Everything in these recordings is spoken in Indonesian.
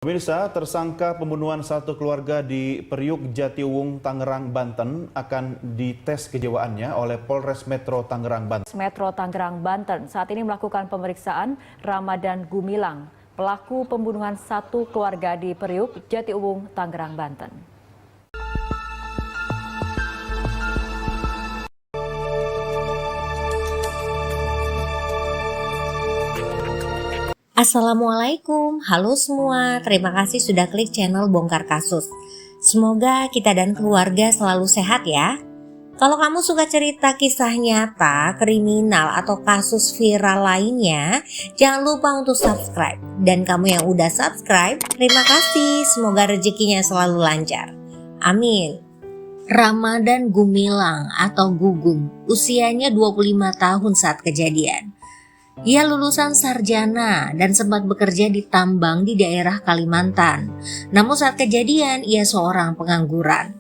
Pemirsa, tersangka pembunuhan satu keluarga di Periuk, Jatiuwung, Tangerang, Banten akan dites kejiwaannya oleh Polres Metro Tangerang, Banten. Metro Tangerang, Banten saat ini melakukan pemeriksaan Ramadan Gumilang, pelaku pembunuhan satu keluarga di Periuk, Jatiuwung, Tangerang, Banten. Assalamualaikum, halo semua. Terima kasih sudah klik channel Bongkar Kasus. Semoga kita dan keluarga selalu sehat ya. Kalau kamu suka cerita kisah nyata, kriminal, atau kasus viral lainnya, jangan lupa untuk subscribe. Dan kamu yang udah subscribe, terima kasih. Semoga rezekinya selalu lancar. Amin. Ramadan Gumilang atau Gugum, usianya 25 tahun saat kejadian. Ia lulusan sarjana dan sempat bekerja di tambang di daerah Kalimantan. Namun saat kejadian ia seorang pengangguran.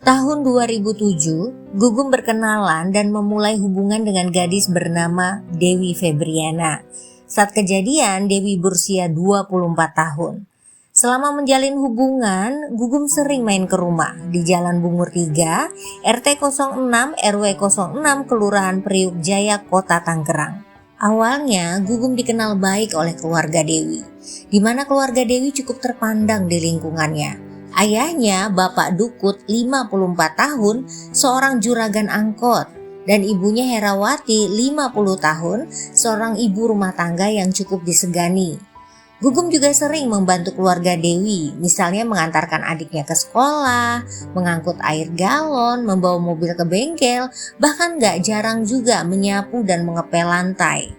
Tahun 2007, Gugum berkenalan dan memulai hubungan dengan gadis bernama Dewi Febriana. Saat kejadian, Dewi berusia 24 tahun. Selama menjalin hubungan, Gugum sering main ke rumah di Jalan Bungur 3, RT 06 RW 06, Kelurahan Periuk Jaya, Kota Tangerang. Awalnya, Gugum dikenal baik oleh keluarga Dewi, di mana keluarga Dewi cukup terpandang di lingkungannya. Ayahnya, Bapak Dukut, 54 tahun, seorang juragan angkot, dan ibunya Herawati, 50 tahun, seorang ibu rumah tangga yang cukup disegani. Gugum juga sering membantu keluarga Dewi, misalnya mengantarkan adiknya ke sekolah, mengangkut air galon, membawa mobil ke bengkel, bahkan gak jarang juga menyapu dan mengepel lantai.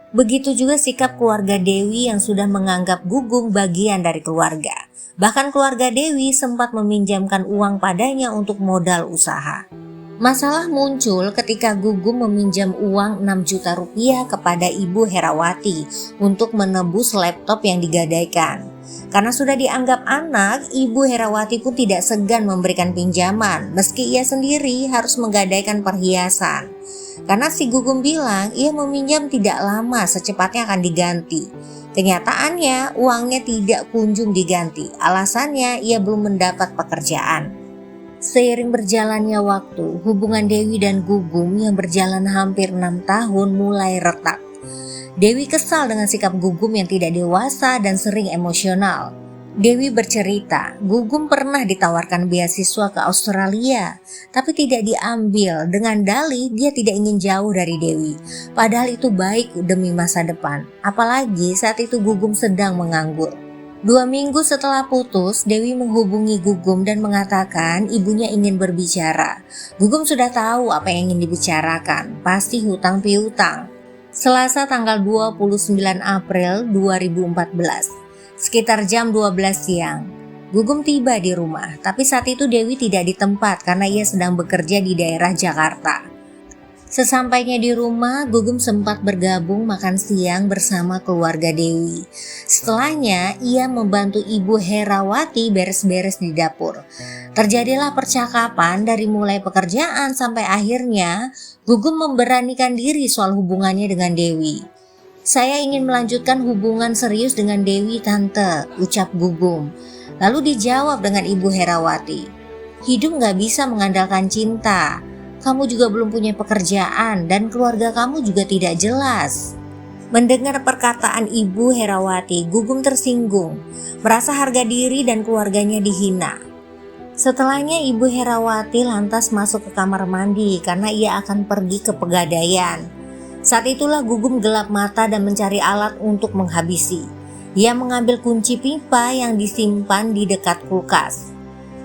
Begitu juga sikap keluarga Dewi yang sudah menganggap Gugum bagian dari keluarga. Bahkan keluarga Dewi sempat meminjamkan uang padanya untuk modal usaha. Masalah muncul ketika Gugum meminjam uang 6 juta rupiah kepada Ibu Herawati untuk menebus laptop yang digadaikan. Karena sudah dianggap anak, Ibu Herawati pun tidak segan memberikan pinjaman meski ia sendiri harus menggadaikan perhiasan. Karena si Gugum bilang ia meminjam tidak lama, secepatnya akan diganti. Kenyataannya uangnya tidak kunjung diganti, alasannya ia belum mendapat pekerjaan. Seiring berjalannya waktu, hubungan Dewi dan Gugum yang berjalan hampir 6 tahun mulai retak. Dewi kesal dengan sikap Gugum yang tidak dewasa dan sering emosional. Dewi bercerita, Gugum pernah ditawarkan beasiswa ke Australia, tapi tidak diambil dengan dalih dia tidak ingin jauh dari Dewi. Padahal itu baik demi masa depan, apalagi saat itu Gugum sedang menganggur. 2 minggu setelah putus, Dewi menghubungi Gugum dan mengatakan ibunya ingin berbicara. Gugum sudah tahu apa yang ingin dibicarakan, pasti hutang piutang. Selasa tanggal 29 April 2014, sekitar jam 12 siang, Gugum tiba di rumah, tapi saat itu Dewi tidak di tempat karena ia sedang bekerja di daerah Jakarta. Sesampainya di rumah, Gugum sempat bergabung makan siang bersama keluarga Dewi. Setelahnya, ia membantu Ibu Herawati beres-beres di dapur. Terjadilah percakapan dari mulai pekerjaan sampai akhirnya Gugum memberanikan diri soal hubungannya dengan Dewi. "Saya ingin melanjutkan hubungan serius dengan Dewi, Tante," ucap Gugum. Lalu dijawab dengan Ibu Herawati, "Hidup gak bisa mengandalkan cinta. Kamu juga belum punya pekerjaan dan keluarga kamu juga tidak jelas." Mendengar perkataan Ibu Herawati, Gugum tersinggung, merasa harga diri dan keluarganya dihina. Setelahnya Ibu Herawati lantas masuk ke kamar mandi karena ia akan pergi ke pegadaian. Saat itulah Gugum gelap mata dan mencari alat untuk menghabisi. Ia mengambil kunci pipa yang disimpan di dekat kulkas.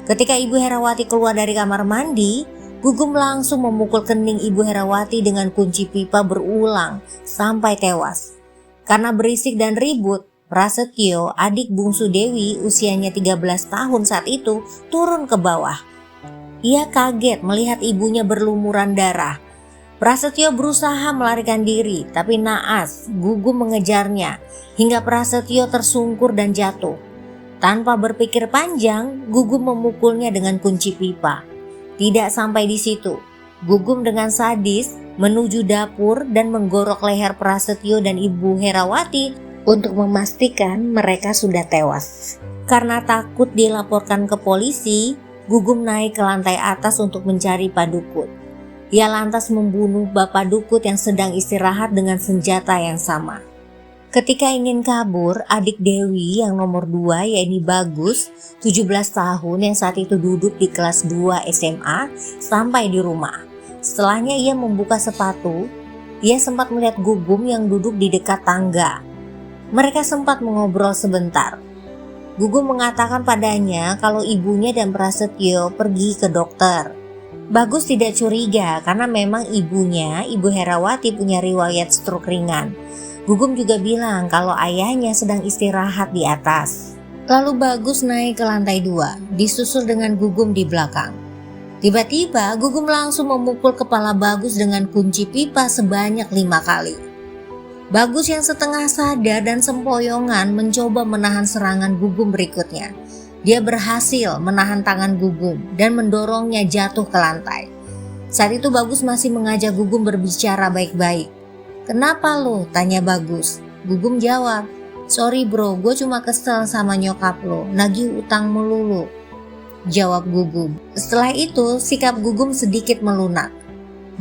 Ketika Ibu Herawati keluar dari kamar mandi, Gugum langsung memukul kening Ibu Herawati dengan kunci pipa berulang sampai tewas. Karena berisik dan ribut, Prasetyo, adik bungsu Dewi usianya 13 tahun saat itu, turun ke bawah. Ia kaget melihat ibunya berlumuran darah. Prasetyo berusaha melarikan diri, tapi naas, Gugum mengejarnya hingga Prasetyo tersungkur dan jatuh. Tanpa berpikir panjang, Gugum memukulnya dengan kunci pipa. Tidak sampai di situ, Gugum dengan sadis menuju dapur dan menggorok leher Prasetyo dan Ibu Herawati untuk memastikan mereka sudah tewas. Karena takut dilaporkan ke polisi, Gugum naik ke lantai atas untuk mencari Pak Dukut. Ia lantas membunuh Bapak Dukut yang sedang istirahat dengan senjata yang sama. Ketika ingin kabur, adik Dewi yang nomor 2 yaitu Bagus, 17 tahun yang saat itu duduk di kelas 2 SMA, sampai di rumah. Setelahnya ia membuka sepatu, ia sempat melihat Gugum yang duduk di dekat tangga. Mereka sempat mengobrol sebentar. Gugum mengatakan padanya kalau ibunya dan Prasetyo pergi ke dokter. Bagus tidak curiga karena memang ibunya, Ibu Herawati, punya riwayat stroke ringan. Gugum juga bilang kalau ayahnya sedang istirahat di atas. Lalu Bagus naik ke lantai 2, disusul dengan Gugum di belakang. Tiba-tiba Gugum langsung memukul kepala Bagus dengan kunci pipa sebanyak 5 kali. Bagus yang setengah sadar dan sempoyongan mencoba menahan serangan Gugum berikutnya. Dia berhasil menahan tangan Gugum dan mendorongnya jatuh ke lantai. Saat itu Bagus masih mengajak Gugum berbicara baik-baik. "Kenapa lo?" tanya Bagus. Gugum jawab, "Sorry bro, gue cuma kesel sama nyokap lo, nagih utang melulu," jawab Gugum. Setelah itu sikap Gugum sedikit melunak.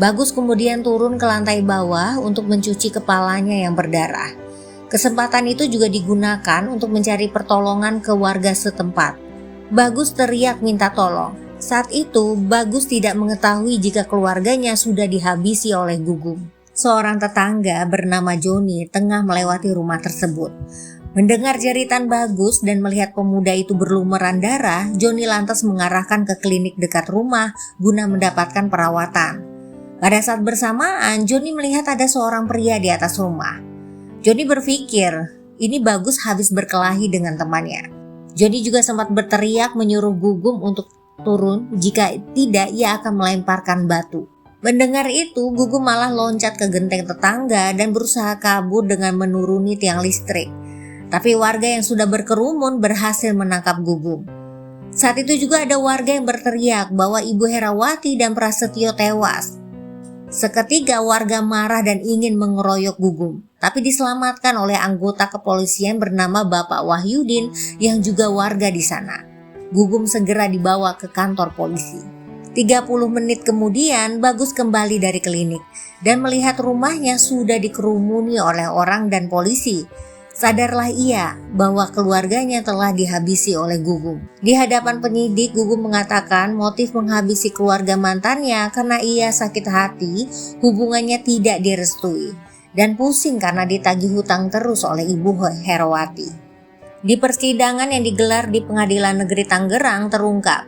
Bagus kemudian turun ke lantai bawah untuk mencuci kepalanya yang berdarah. Kesempatan itu juga digunakan untuk mencari pertolongan ke warga setempat. Bagus teriak minta tolong. Saat itu Bagus tidak mengetahui jika keluarganya sudah dihabisi oleh Gugum. Seorang tetangga bernama Joni tengah melewati rumah tersebut. Mendengar jeritan Bagus dan melihat pemuda itu berlumuran darah, Joni lantas mengarahkan ke klinik dekat rumah guna mendapatkan perawatan. Pada saat bersamaan, Joni melihat ada seorang pria di atas rumah. Joni berpikir, ini Bagus habis berkelahi dengan temannya. Joni juga sempat berteriak menyuruh Gugum untuk turun, jika tidak ia akan melemparkan batu. Mendengar itu, Gugum malah loncat ke genteng tetangga dan berusaha kabur dengan menuruni tiang listrik. Tapi warga yang sudah berkerumun berhasil menangkap Gugum. Saat itu juga ada warga yang berteriak bahwa Ibu Herawati dan Prasetyo tewas. Seketika warga marah dan ingin mengeroyok Gugum, tapi diselamatkan oleh anggota kepolisian bernama Bapak Wahyudin yang juga warga di sana. Gugum segera dibawa ke kantor polisi. 30 menit kemudian Bagus kembali dari klinik dan melihat rumahnya sudah dikerumuni oleh orang dan polisi. Sadarlah ia bahwa keluarganya telah dihabisi oleh Gugum. Di hadapan penyidik, Gugum mengatakan motif menghabisi keluarga mantannya karena ia sakit hati, hubungannya tidak direstui, dan pusing karena ditagih hutang terus oleh Ibu Herawati. Di persidangan yang digelar di Pengadilan Negeri Tangerang terungkap,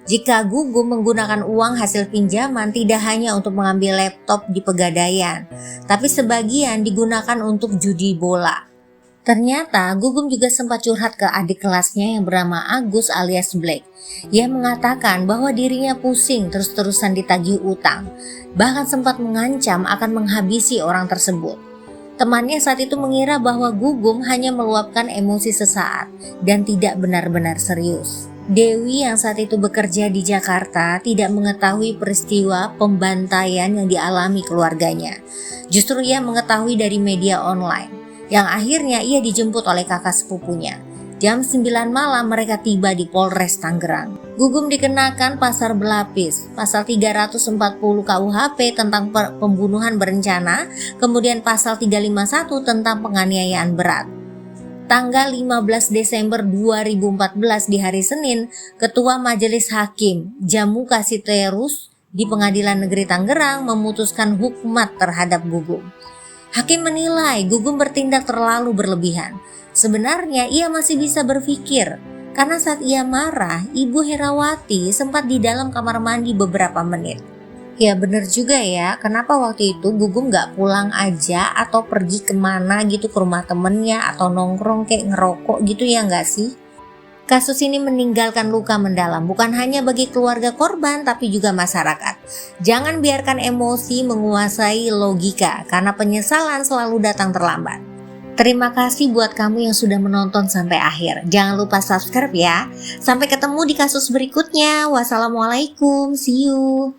jika Gugum menggunakan uang hasil pinjaman tidak hanya untuk mengambil laptop di Pegadaian, tapi sebagian digunakan untuk judi bola. Ternyata Gugum juga sempat curhat ke adik kelasnya yang bernama Agus alias Black. Ia mengatakan bahwa dirinya pusing terus-terusan ditagih utang, bahkan sempat mengancam akan menghabisi orang tersebut. Temannya saat itu mengira bahwa Gugum hanya meluapkan emosi sesaat dan tidak benar-benar serius. Dewi yang saat itu bekerja di Jakarta tidak mengetahui peristiwa pembantaian yang dialami keluarganya. Justru ia mengetahui dari media online, yang akhirnya ia dijemput oleh kakak sepupunya. Jam 9 malam mereka tiba di Polres Tangerang. Gugum dikenakan pasal berlapis, pasal 340 KUHP tentang pembunuhan berencana, kemudian pasal 351 tentang penganiayaan berat. Tanggal 15 Desember 2014 di hari Senin, Ketua Majelis Hakim Jamu Kasiterus di Pengadilan Negeri Tangerang memutuskan hukmat terhadap Gugum. Hakim menilai Gugum bertindak terlalu berlebihan. Sebenarnya ia masih bisa berpikir, karena saat ia marah, Ibu Herawati sempat di dalam kamar mandi beberapa menit. Ya bener juga ya, kenapa waktu itu Gugum gak pulang aja atau pergi kemana gitu ke rumah temennya atau nongkrong kayak ngerokok gitu ya gak sih? Kasus ini meninggalkan luka mendalam bukan hanya bagi keluarga korban tapi juga masyarakat. Jangan biarkan emosi menguasai logika karena penyesalan selalu datang terlambat. Terima kasih buat kamu yang sudah menonton sampai akhir. Jangan lupa subscribe ya. Sampai ketemu di kasus berikutnya. Wassalamualaikum. See you.